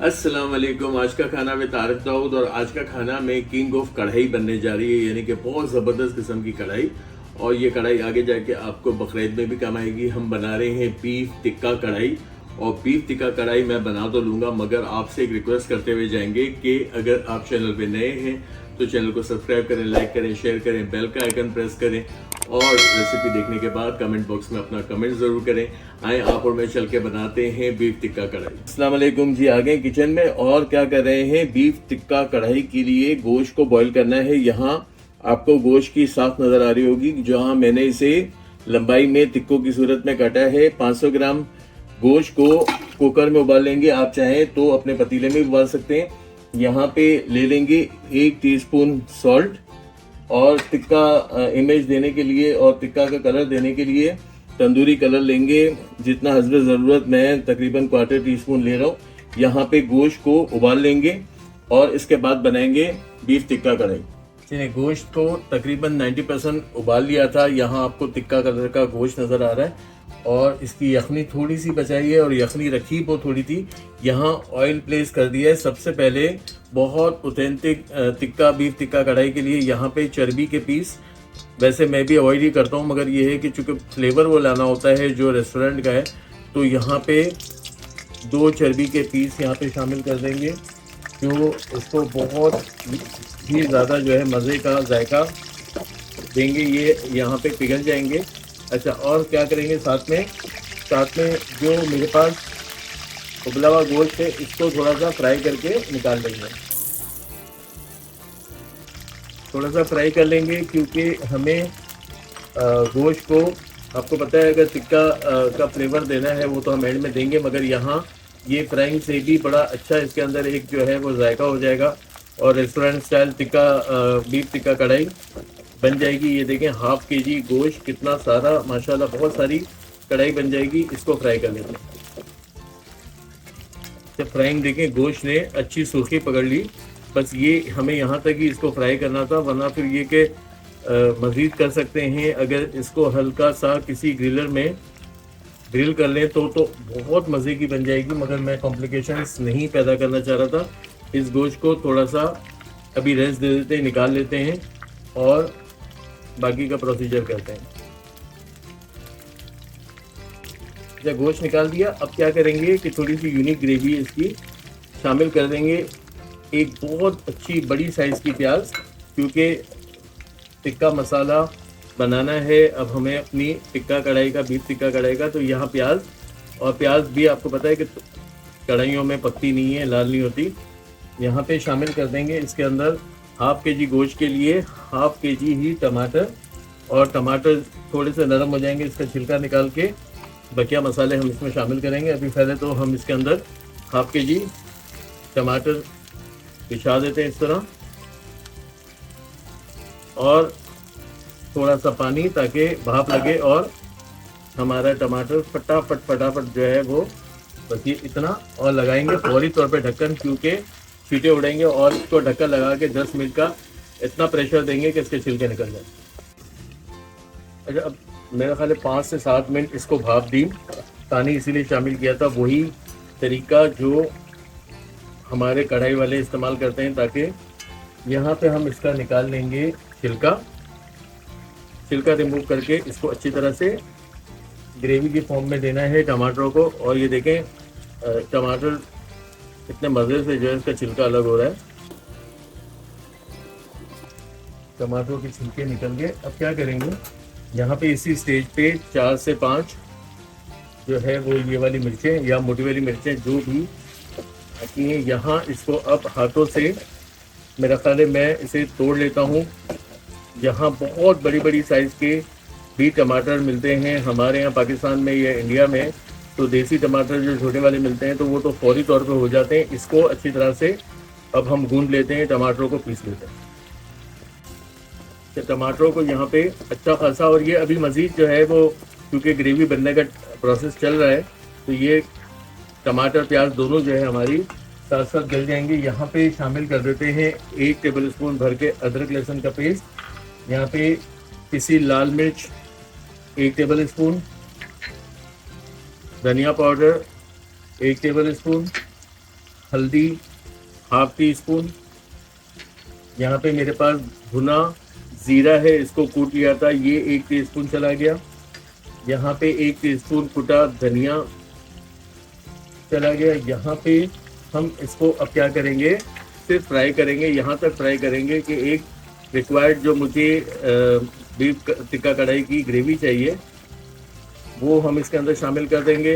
अस्सलाम वालेकुम। आज का खाना में तारिक दाऊद और आज का खाना में किंग ऑफ कढ़ाई बनने जा रही है, यानी कि बहुत ज़बरदस्त किस्म की कढ़ाई। और ये कढ़ाई आगे जाके आपको बकरीद में भी काम आएगी। हम बना रहे हैं बीफ टिक्का कढ़ाई, और बीफ टिक्का कढ़ाई मैं बना तो लूँगा, मगर आपसे एक रिक्वेस्ट करते हुए जाएंगे कि अगर आप चैनल पे नए हैं तो चैनल को सब्सक्राइब करें, लाइक करें, शेयर करें, बेल का आइकन प्रेस करें और रेसिपी देखने के बाद कमेंट बॉक्स में अपना कमेंट ज़रूर करें। आए आप और मैं चल के बनाते हैं बीफ टिक्का कढ़ाई। अस्सलाम वालेकुम जी, आ गए किचन में और क्या कर रहे हैं। बीफ टिक्का कढ़ाई के लिए गोश्त को बॉईल करना है। यहाँ आपको गोश्त की साफ नज़र आ रही होगी, जहाँ मैंने इसे लंबाई में टिक्कों की सूरत में काटा है। 500 ग्राम गोश्त को कुकर में उबाल लेंगे, आप चाहें तो अपने पतीले में उबाल सकते हैं। यहाँ पे ले लेंगे 1 टीस्पून सॉल्ट, और टिक्का इमेज देने के लिए और टिक्का का कलर देने के लिए तंदूरी कलर लेंगे, जितना हस्ब ज़रूरत मैं तकरीबन 1/4 टीस्पून ले रहा हूँ। यहाँ पे गोश्त को उबाल लेंगे और इसके बाद बनाएंगे बीफ टिक्का कढ़ाई। चलिए, गोश्त को तकरीबन 90% उबाल लिया था। यहाँ आपको टिक्का कलर का गोश्त नज़र आ रहा है और इसकी यखनी थोड़ी सी बचाई है, और यखनी रखी वो थोड़ी थी। यहाँ ऑयल प्लेस कर दिया है। सबसे पहले बहुत ऑथेंटिक टिक्का बीफ टिक्का कढ़ाई के लिए यहाँ पे चर्बी के पीस, वैसे मैं भी अवॉइड ही करता हूँ, मगर ये है कि चूँकि फ्लेवर वो लाना होता है जो रेस्टोरेंट का है, तो यहाँ पे 2 चर्बी के पीस यहाँ पे शामिल कर देंगे, जो इसको बहुत ही ज़्यादा जो है मज़े का जायका देंगे। ये यहाँ पे पिघल जाएंगे। अच्छा, और क्या करेंगे साथ में जो मेरे पास उबला हुआ गोश्त है, इसको थोड़ा सा फ्राई करके निकाल लेंगे। थोड़ा सा फ्राई कर लेंगे क्योंकि हमें गोश्त को, आपको पता है, अगर टिक्का का फ्लेवर देना है वो तो हम एंड में देंगे, मगर यहाँ ये फ्राइंग से भी बड़ा अच्छा इसके अंदर एक जो है वो जायका हो जाएगा और restaurant style tikka beef tikka कढ़ाई बन जाएगी। ये देखें, 1/2 kg गोश्त, कितना सारा, माशाल्लाह बहुत सारी कढ़ाई बन जाएगी। इसको फ्राई कर लेंगे। जब फ्राइंग देखें गोश्त ने अच्छी सुर्खी पकड़ ली, बस ये हमें यहाँ तक ही इसको फ्राई करना था, वरना फिर ये कि मज़ीद कर सकते हैं। अगर इसको हल्का सा किसी ग्रिलर में ग्रिल कर लें तो बहुत मज़े की बन जाएगी, मगर मैं कॉम्प्लिकेशंस नहीं पैदा करना चाह रहा था। इस गोश्त को थोड़ा सा अभी रेस्ट दे देते हैं, निकाल लेते हैं और बाकी का प्रोसीजर करते हैं। जब गोश्त निकाल दिया, अब क्या करेंगे कि थोड़ी सी यूनिक ग्रेवी इसकी शामिल कर देंगे। एक बहुत अच्छी बड़ी साइज़ की प्याज, क्योंकि टिक्का मसाला बनाना है अब हमें अपनी टिक्का कढ़ाई का, बीफ टिक्का कढ़ाई का, तो यहाँ प्याज भी आपको पता है कि कढ़ाइयों में पकती नहीं है, लाल नहीं होती। यहाँ पे शामिल कर देंगे इसके अंदर 1/2 kg गोश्त के लिए 1/2 kg ही टमाटर, और टमाटर थोड़े से नरम हो जाएंगे, इसका छिलका निकाल के बकिया मसाले हम इसमें शामिल करेंगे। अभी पहले तो हम इसके अंदर 1/2 kg टमाटर बिछा देते हैं इस तरह, और थोड़ा सा पानी ताकि भाप लगे और हमारा टमाटर फटाफट जो है वो, बस ये इतना, और लगाएंगे फौरी तौर पे ढक्कन, क्योंकि छींटे उड़ेंगे, और इसको ढक्कन लगा के 10 मिनट का इतना प्रेशर देंगे कि इसके छिलके निकल जाए। अच्छा, अब मेरा ख्याल है 5 से 7 मिनट इसको भाप दी। पानी इसीलिए शामिल किया था, वही तरीका जो हमारे कढ़ाई वाले इस्तेमाल करते हैं, ताकि यहाँ पे हम इसका निकाल लेंगे छिलका रिमूव करके इसको अच्छी तरह से ग्रेवी की फॉर्म में देना है टमाटरों को। और ये देखें, टमाटर इतने मज़े से जो है इसका छिलका अलग हो रहा है, टमाटरों के छिलके निकल गए। अब क्या करेंगे, यहाँ पे इसी स्टेज पे 4 से 5 जो है वो ये वाली मिर्चें या मोटी वाली मिर्चें जो भी आती हैं, यहाँ इसको अब हाथों से, मेरा ख्याल है मैं इसे तोड़ लेता हूँ। यहाँ बहुत बड़ी साइज़ के भी टमाटर मिलते हैं हमारे यहाँ पाकिस्तान में या इंडिया में, तो देसी टमाटर जो छोटे वाले मिलते हैं तो वो तो फौरी तौर पे हो जाते हैं। इसको अच्छी तरह से अब हम गूंद लेते हैं, टमाटरों को पीस लेते हैं। तो टमाटरों को यहाँ पे अच्छा खासा, और ये अभी मज़ीद जो है वो, क्योंकि ग्रेवी बनने का प्रोसेस चल रहा है, तो ये टमाटर प्याज दोनों जो है हमारी साथ साथ गल जाएंगे। यहाँ पे शामिल कर देते हैं 1 टेबलस्पून भर के अदरक लहसुन का पेस्ट। यहाँ पे पिसी लाल मिर्च 1 टेबलस्पून, धनिया पाउडर 1 टेबलस्पून, हल्दी हाफ टी स्पून, यहाँ पे मेरे पास भुना जीरा है, इसको कूट लिया था, ये 1 टीस्पून चला गया। यहाँ पे 1 टीस्पून कुटा धनिया चला गया। यहाँ पे हम इसको अब क्या करेंगे, सिर्फ फ्राई करेंगे, यहाँ तक फ्राई करेंगे कि एक रिक्वायर्ड जो मुझे बीफ टिक्का कढ़ाई की ग्रेवी चाहिए वो हम इसके अंदर शामिल कर देंगे।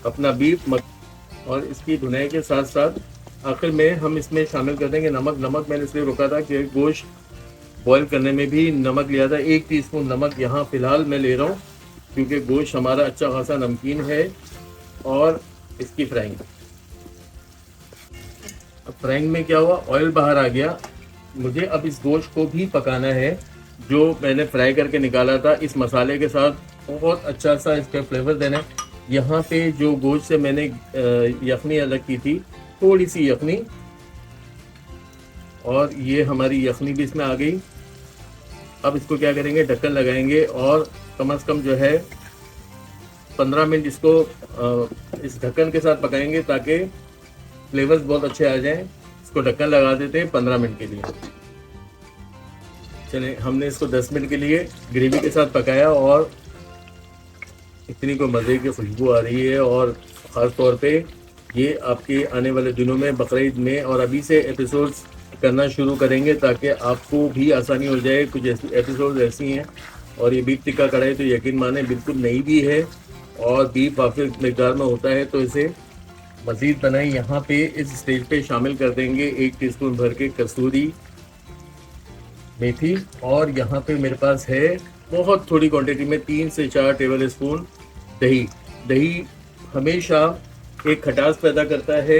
अपना बीफ और इसकी भुनाई के साथ साथ आखिर में हम इसमें शामिल कर देंगे नमक। नमक मैंने इसलिए रोका था कि गोश्त बॉईल करने में भी नमक लिया था, 1 टीस्पून नमक यहाँ फ़िलहाल मैं ले रहा हूँ क्योंकि गोश्त हमारा अच्छा खासा नमकीन है। और इसकी फ्राइंग, अब फ्राइंग में क्या हुआ, ऑयल बाहर आ गया। मुझे अब इस गोश्त को भी पकाना है जो मैंने फ्राई करके निकाला था, इस मसाले के साथ बहुत अच्छा सा इसका फ्लेवर देना है। यहाँ पे जो गोश्त से मैंने यखनी अलग की थी, थोड़ी सी यखनी, और ये हमारी यखनी भी इसमें आ गई। अब इसको क्या करेंगे, ढक्कन लगाएंगे और कम से कम जो है 15 मिनट इसको इस ढक्कन के साथ पकाएंगे ताकि फ्लेवर्स बहुत अच्छे आ जाएं। इसको ढक्कन लगा देते हैं 15 मिनट के लिए। चलिए, हमने इसको 10 मिनट के लिए ग्रेवी के साथ पकाया और इतनी को मज़े की खुशबू आ रही है। और ख़ास तौर पे ये आपके आने वाले दिनों में बकरीद में और अभी से एपिसोड्स करना शुरू करेंगे ताकि आपको भी आसानी हो जाए। कुछ एपिसोड्स ऐसी हैं और ये बीफ टिक्का कढ़ाई तो यकीन माने बिल्कुल नई भी है और बीफ काफ़ी मकदार में होता है, तो इसे मज़ीद बनाई। यहाँ पे इस स्टेज पे शामिल कर देंगे 1 टीस्पून भर के कसूरी मेथी। और यहाँ पे मेरे पास है बहुत थोड़ी क्वांटिटी में 3 से 4 टेबल स्पून दही। दही हमेशा एक खटास पैदा करता है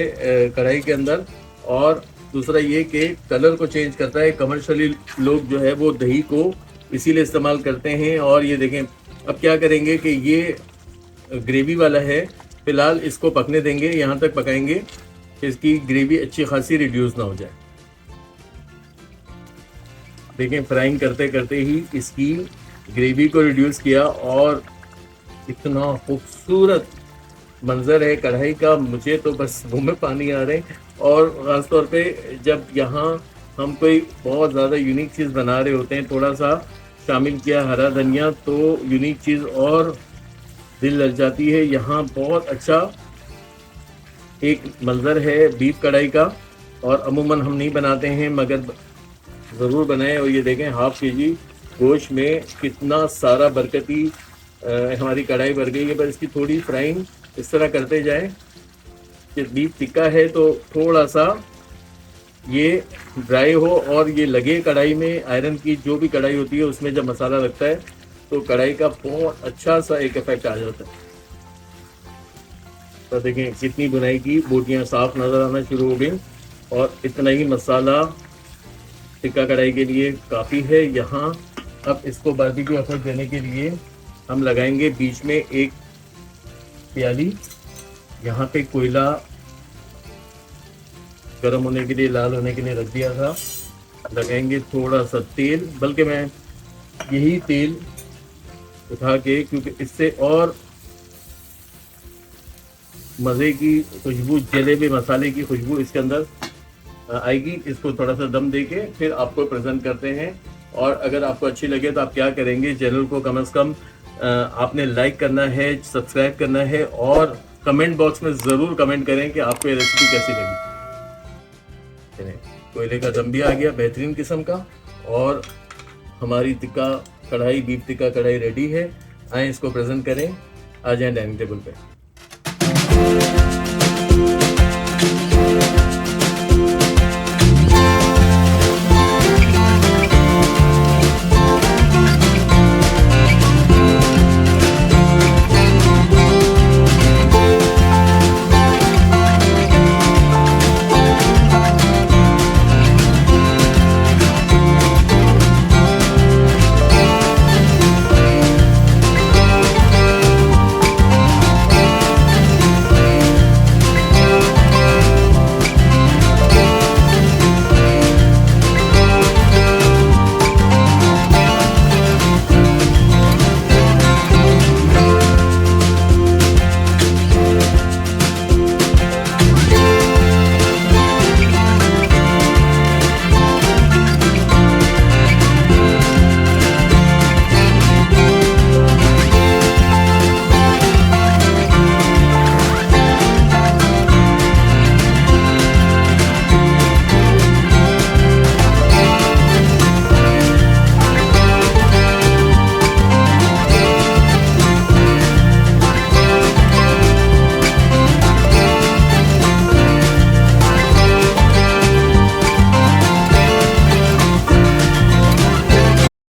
कढ़ाई के अंदर, और दूसरा ये कि कलर को चेंज करता है। कमर्शियली लोग जो है वो दही को इसीलिए इस्तेमाल करते हैं। और ये देखें, अब क्या करेंगे कि ये ग्रेवी वाला है, फ़िलहाल इसको पकने देंगे, यहाँ तक पकाएंगे कि इसकी ग्रेवी अच्छी खासी रिड्यूस ना हो जाए। देखें, फ्राइंग करते करते ही इसकी ग्रेवी को रिड्यूस किया और इतना खूबसूरत मंज़र है कढ़ाई का, मुझे तो बस मुँह में पानी आ रहे हैं। और ख़ास तौर पे जब यहाँ हम कोई बहुत ज़्यादा यूनिक चीज़ बना रहे होते हैं, थोड़ा सा शामिल किया हरा धनिया, तो यूनिक चीज़ और दिल लग जाती है। यहाँ बहुत अच्छा एक मंज़र है बीफ कढ़ाई का, और अमूमन हम नहीं बनाते हैं मगर ज़रूर बनाएं। और ये देखें, हाफ केजी गोश्त में कितना सारा बरकती हमारी कढ़ाई भर गई है। पर इसकी थोड़ी फ्राइंग इस तरह करते जाएं कि बीफ टिक्का है तो थोड़ा सा ये ड्राई हो और ये लगे कढ़ाई में। आयरन की जो भी कढ़ाई होती है उसमें जब मसाला लगता है तो कढ़ाई का बहुत अच्छा सा एक इफेक्ट आ जाता है। तो देखें, कितनी बुनाई की बोटियां साफ नज़र आना शुरू हो गई और इतना ही मसाला टिक्का कढ़ाई के लिए काफ़ी है। यहाँ अब इसको बारबेक्यू इफेक्ट देने के लिए हम लगाएंगे बीच में एक प्याली, यहाँ पे कोयला गर्म होने के लिए, लाल होने के लिए रख दिया था। लगाएंगे थोड़ा सा तेल, बल्कि मैं यही तेल उठा के, क्योंकि इससे और मज़े की खुशबू, जलेबी मसाले की खुशबू इसके अंदर आएगी। इसको थोड़ा सा दम दे के फिर आपको प्रेजेंट करते हैं। और अगर आपको अच्छी लगे तो आप क्या करेंगे, चैनल को कम से कम आपने लाइक करना है, सब्सक्राइब करना है और कमेंट बॉक्स में ज़रूर कमेंट करें कि आपको ये रेसिपी कैसी लगी। कोयले का दम भी आ गया बेहतरीन किस्म का, और हमारी टिक्का कढ़ाई, बीफ टिक्का कढ़ाई रेडी है। आए इसको प्रेजेंट करें, आ जाएं डाइनिंग टेबल पे।